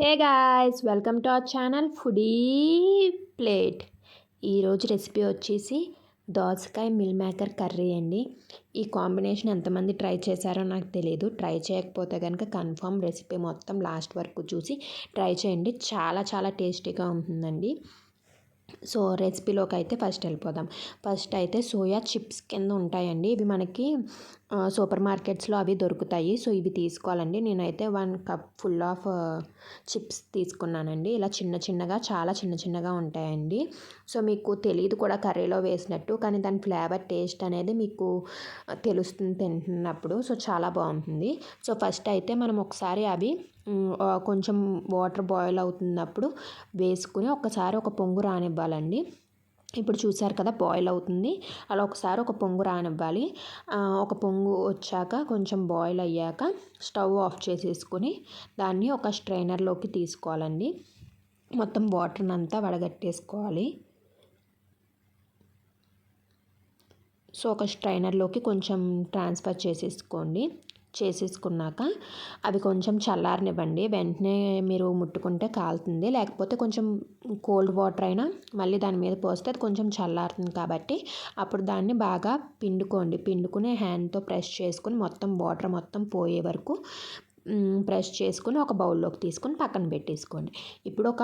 Hey guys, welcome to our channel foodie plate. ఈరోజు recipe వచ్చేసి దోసకాయ మిల్ మేకర్ కర్రీ అండి. ఈ కాంబినేషన్ ఎంతమంది ట్రై చేశారో నాకు తెలియదు. ట్రై చేయకపోతే కనుక కన్ఫర్మ్ రెసిపీ మొత్తం లాస్ట్ వరకు చూసి ట్రై చేయండి. చాలా చాలా టేస్టీగా ఉంటుందండి. సో రెసిపీలోకి అయితే ఫస్ట్ వెళ్ళిపోదాం. ఫస్ట్ అయితే సోయా చిప్స్ కింద ఉంటాయండి. ఇవి మనకి సూపర్ మార్కెట్స్లో అవి దొరుకుతాయి. సో ఇవి తీసుకోవాలండి. నేనైతే 1 కప్ ఫుల్ ఆఫ్ చిప్స్ తీసుకున్నానండి. ఇలా చిన్న చిన్నగా, చాలా చిన్న చిన్నగా ఉంటాయండి. సో మీకు తెలియదు కూడా కర్రీలో వేసినట్టు, కానీ దాని ఫ్లేవర్ టేస్ట్ అనేది మీకు తెలుస్తుంది తింటున్నప్పుడు. సో చాలా బాగుంటుంది. సో ఫస్ట్ అయితే మనం ఒకసారి అవి కొంచెం వాటర్ బాయిల్ అవుతున్నప్పుడు వేసుకుని ఒకసారి ఒక పొంగు రానివ్వాలండి. ఇప్పుడు చూసారు కదా బాయిల్ అవుతుంది. అలా ఒకసారి ఒక పొంగు రానివ్వాలి. ఒక పొంగు వచ్చాక కొంచెం బాయిల్ అయ్యాక స్టవ్ ఆఫ్ చేసేసుకుని దాన్ని ఒక స్ట్రైనర్లోకి తీసుకోవాలండి. మొత్తం వాటర్ని అంతా వడగట్టేసుకోవాలి. సో ఒక స్ట్రైనర్లోకి కొంచెం ట్రాన్స్ఫర్ చేసేసుకున్నాక అవి కొంచెం చల్లారనివ్వండి. వెంటనే మీరు ముట్టుకుంటే కాలుతుంది. లేకపోతే కొంచెం కోల్డ్ వాటర్ అయినా మళ్ళీ దాని మీద పోస్తే అది కొంచెం చల్లారుతుంది. కాబట్టి అప్పుడు దాన్ని బాగా పిండుకుని హ్యాండ్తో ప్రెస్ చేసుకుని మొత్తం వాటర్ మొత్తం పోయే వరకు ప్రెస్ చేసుకుని ఒక బౌల్లోకి తీసుకొని పక్కన పెట్టేసుకోండి. ఇప్పుడు ఒక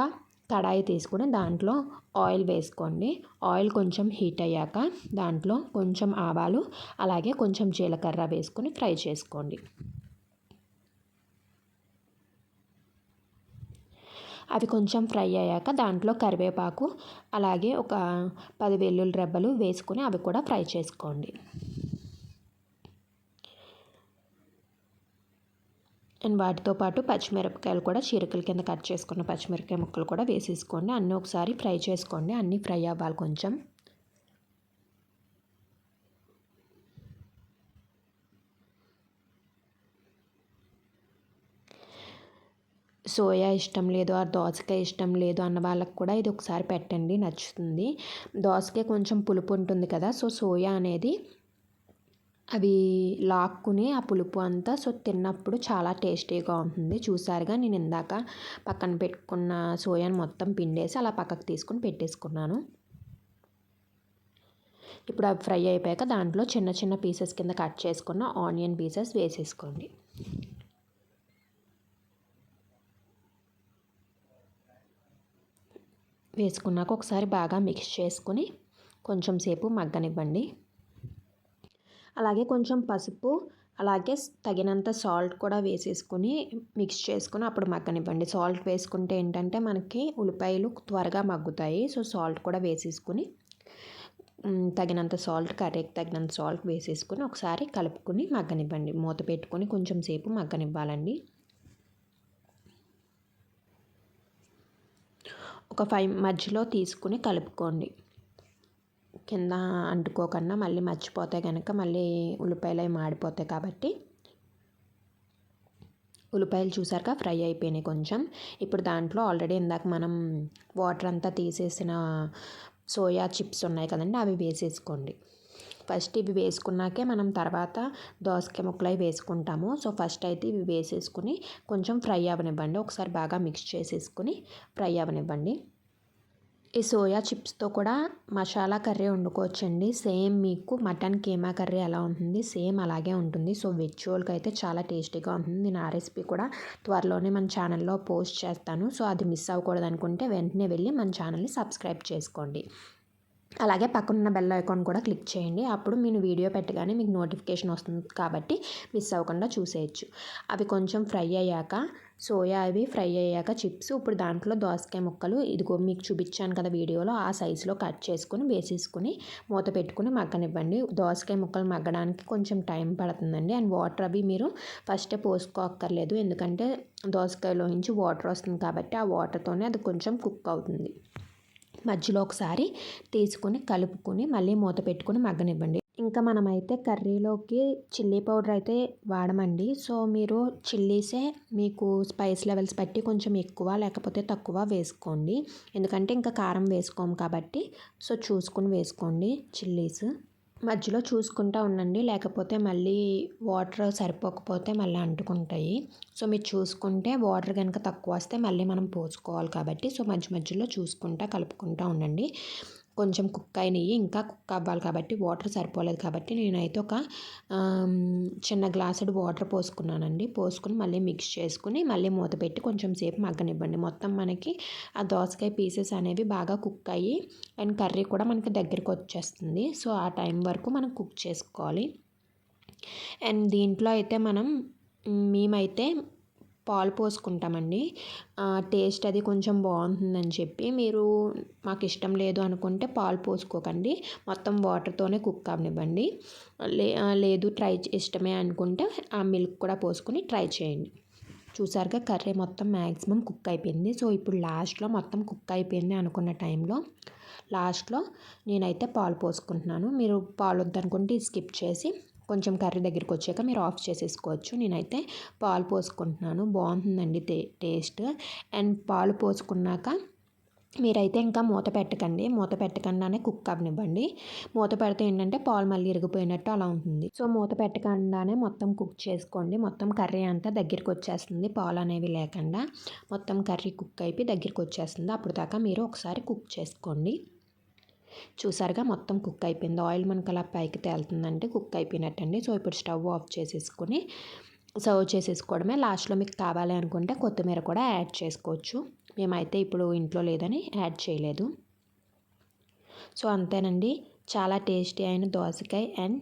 కడాయి తీసుకుని దాంట్లో ఆయిల్ వేసుకోండి. ఆయిల్ కొంచెం హీట్ అయ్యాక దాంట్లో కొంచెం ఆవాలు, అలాగే కొంచెం జీలకర్ర వేసుకొని ఫ్రై చేసుకోండి. అవి కొంచెం ఫ్రై అయ్యాక దాంట్లో కరివేపాకు, అలాగే ఒక 10 వెల్లుల్లి రెబ్బలు వేసుకొని అవి కూడా ఫ్రై చేసుకోండి. అండ్ వాటితో పాటు పచ్చిమిరపకాయలు కూడా చీరికల కింద కట్ చేసుకున్న పచ్చిమిరపకాయ ముక్కలు కూడా వేసేసుకోండి. అన్నీ ఒకసారి ఫ్రై చేసుకోండి. అన్నీ ఫ్రై అవ్వాలి కొంచెం. సోయా ఇష్టం లేదు, ఆ దోసకాయ ఇష్టం లేదు అన్న వాళ్ళకి కూడా ఇది ఒకసారి పెట్టండి, నచ్చుతుంది. దోసకాయ కొంచెం పులుపు ఉంటుంది కదా, సో సోయా అనేది అవి లాక్కుని ఆ పులుపు అంతా సో తిన్నప్పుడు చాలా టేస్టీగా ఉంటుంది. చూసారుగా నేను ఇందాక పక్కన పెట్టుకున్న సోయాని మొత్తం పిండేసి అలా పక్కకు తీసుకుని పెట్టేసుకున్నాను. ఇప్పుడు అవి ఫ్రై అయిపోయాక దాంట్లో చిన్న చిన్న పీసెస్ కింద కట్ చేసుకున్న ఆనియన్ పీసెస్ వేసేసుకోండి. వేసుకున్నాక ఒకసారి బాగా మిక్స్ చేసుకుని కొంచెం సేపు మగ్గనివ్వండి. అలాగే కొంచెం పసుపు, అలాగే తగినంత సాల్ట్ కూడా వేసేసుకుని మిక్స్ చేసుకుని అప్పుడు మగ్గనివ్వండి. సాల్ట్ వేసుకుంటే ఏంటంటే మనకి ఉల్లిపాయలు త్వరగా మగ్గుతాయి. సో సాల్ట్ కూడా వేసేసుకుని తగినంత సాల్ట్, కర్రీకి తగినంత సాల్ట్ వేసేసుకుని ఒకసారి కలుపుకుని మగ్గనివ్వండి. మూత పెట్టుకొని కొంచెం సేపు మగ్గనివ్వాలండి. ఒక 5 మధ్యలో తీసుకుని కలుపుకోండి. కింద అంటుకోకుండా మళ్ళీ మర్చిపోతే కనుక మళ్ళీ ఉల్లిపాయలు అవి మాడిపోతాయి. కాబట్టి ఉల్లిపాయలు చూసాక ఫ్రై అయిపోయినాయి కొంచెం. ఇప్పుడు దాంట్లో ఆల్రెడీ ఇందాక మనం వాటర్ అంతా తీసేసిన సోయా చిప్స్ ఉన్నాయి కదండి, అవి వేసేసుకోండి. ఫస్ట్ ఇవి వేసుకున్నాకే మనం తర్వాత దోసకాయ ముక్కలు అవి వేసుకుంటాము. సో ఫస్ట్ అయితే ఇవి వేసేసుకుని కొంచెం ఫ్రై అవ్వనివ్వండి. ఒకసారి బాగా మిక్స్ చేసేసుకుని ఫ్రై అవ్వనివ్వండి. ఈ సోయా చిప్స్తో కూడా మసాలా కర్రీ వండుకోవచ్చండి. సేమ్ మీకు మటన్ కీమా కర్రీ ఎలా ఉంటుంది సేమ్ అలాగే ఉంటుంది. సో వెజ్ రోల్కి అయితే చాలా టేస్టీగా ఉంటుంది. నేను ఆ రెసిపీ కూడా త్వరలోనే మన ఛానల్లో పోస్ట్ చేస్తాను. సో అది మిస్ అవ్వకూడదు అనుకుంటే వెంటనే వెళ్ళి మన ఛానల్ని సబ్స్క్రైబ్ చేసుకోండి. అలాగే పక్కనున్న బెల్ ఐకాన్ కూడా క్లిక్ చేయండి. అప్పుడు నేను వీడియో పెట్టగానే మీకు నోటిఫికేషన్ వస్తుంది కాబట్టి మిస్ అవ్వకుండా చూసేయచ్చు. అవి కొంచెం ఫ్రై అయ్యాక సోయా అవి ఫ్రై అయ్యాక చిప్స్ ఇప్పుడు దాంట్లో దోసకాయ ముక్కలు ఇదిగో మీకు చూపించాను కదా వీడియోలో, ఆ సైజులో కట్ చేసుకుని వేసేసుకుని మూత పెట్టుకుని మగ్గనివ్వండి. దోసకాయ ముక్కలు మగ్గడానికి కొంచెం టైం పడుతుందండి. అండ్ వాటర్ అవి మీరు ఫస్టే పోసుకోక్కర్లేదు, ఎందుకంటే దోసకాయలో నుంచి వాటర్ వస్తుంది కాబట్టి ఆ వాటర్తోనే అది కొంచెం కుక్ అవుతుంది. మధ్యలో ఒకసారి తీసుకుని కలుపుకొని మళ్ళీ మూత పెట్టుకుని మగ్గనివ్వండి. ఇంకా మనమైతే కర్రీలోకి చిల్లీ పౌడర్ అయితే వాడమండి. సో మీరు చిల్లీసే మీకు స్పైస్ లెవెల్స్ బట్టి కొంచెం ఎక్కువ లేకపోతే తక్కువ వేసుకోండి. ఎందుకంటే ఇంకా కారం వేసుకోము కాబట్టి సో చూసుకుని వేసుకోండి చిల్లీస్. మధ్యలో చూసుకుంటా ఉండండి, లేకపోతే మళ్ళీ వాటర్ సరిపోకపోతే మళ్ళీ అంటుకుంటాయి. సో మీరు చూసుకుంటే వాటర్ కనుక తక్కువ వస్తే మళ్ళీ మనం పోసుకోవాలి కాబట్టి సో మధ్య మధ్యలో చూసుకుంటా కలుపుకుంటా ఉండండి. కొంచెం కుక్ అయినవి ఇంకా కుక్ అవ్వాలి కాబట్టి వాటర్ సరిపోలేదు కాబట్టి నేనైతే ఒక చిన్న గ్లాసుడు వాటర్ పోసుకున్నానండి. పోసుకుని మళ్ళీ మిక్స్ చేసుకుని మళ్ళీ మూత పెట్టి కొంచెం సేపు మగ్గనివ్వండి. మొత్తం మనకి ఆ దోసకాయ పీసెస్ అనేవి బాగా కుక్ అయ్యి అండ్ కర్రీ కూడా మనకి దగ్గరికి వచ్చేస్తుంది. సో ఆ టైం వరకు మనం కుక్ చేసుకోవాలి. అండ్ దీంట్లో అయితే మేమైతే పాలు పోసుకుంటామండి. టేస్ట్ అది కొంచెం బాగుంటుందని చెప్పి. మీరు మాకు ఇష్టం లేదు అనుకుంటే పాలు పోసుకోకండి, మొత్తం వాటర్తోనే కుక్ అవ్వనివ్వండి. లేదు ఇష్టమే అనుకుంటే ఆ మిల్క్ కూడా పోసుకొని ట్రై చేయండి. చూసారుగా కర్రీ మొత్తం మ్యాక్సిమం కుక్ అయిపోయింది. సో ఇప్పుడు లాస్ట్లో మొత్తం కుక్ అయిపోయింది అనుకున్న టైంలో లాస్ట్లో నేనైతే పాలు పోసుకుంటున్నాను. మీరు పాలు వద్దనుకుంటే స్కిప్ చేసి కొంచెం కర్రీ దగ్గరికి వచ్చాక మీరు ఆఫ్ చేసేసుకోవచ్చు. నేనైతే పాలు పోసుకుంటున్నాను. బాగుంటుందండి టేస్ట్. అండ్ పాలు పోసుకున్నాక మీరైతే ఇంకా మూత పెట్టకండి, మూత పెట్టకుండానే కుక్ అవ్వనివ్వండి. మూత పెడితే ఏంటంటే పాలు మళ్ళీ ఇరిగిపోయినట్టు అలా ఉంటుంది. సో మూత పెట్టకుండానే మొత్తం కుక్ చేసుకోండి. మొత్తం కర్రీ అంతా దగ్గరికి వచ్చేస్తుంది, పాలు అనేవి లేకుండా మొత్తం కర్రీ కుక్ అయిపోయి దగ్గరికి వచ్చేస్తుంది. అప్పుడు దాకా మీరు ఒకసారి కుక్ చేసుకోండి. చూసారుగా మొత్తం కుక్ అయిపోయింది. ఆయిల్ మనకు అలా పైకి తేలుతుందంటే కుక్ అయిపోయినట్టండి. సో ఇప్పుడు స్టవ్ ఆఫ్ చేసేసుకొని సర్వ్ చేసేసుకోవడమే. లాస్ట్లో మీకు కావాలి అనుకుంటే కొత్తిమీర కూడా యాడ్ చేసుకోవచ్చు. మేమైతే ఇప్పుడు ఇంట్లో లేదని యాడ్ చేయలేదు. సో అంతేనండి, చాలా టేస్టీ అయిన దోసకాయ అండ్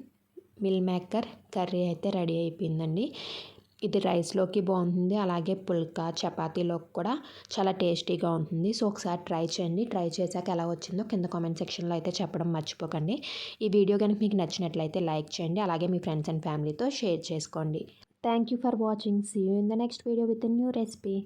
మిల్ మేకర్ కర్రీ అయితే రెడీ అయిపోయిందండి. ఇది రైస్లోకి బాగుంటుంది, అలాగే పుల్కా చపాతీలోకి కూడా చాలా టేస్టీగా ఉంటుంది. సో ఒకసారి ట్రై చేయండి. ట్రై చేశాక ఎలా వచ్చిందో కింద కామెంట్ సెక్షన్లో అయితే చెప్పడం మర్చిపోకండి. ఈ వీడియో కనుక మీకు నచ్చినట్లయితే లైక్ చేయండి, అలాగే మీ ఫ్రెండ్స్ అండ్ ఫ్యామిలీతో షేర్ చేసుకోండి. Thank you for watching. See you in the next video with a new recipe.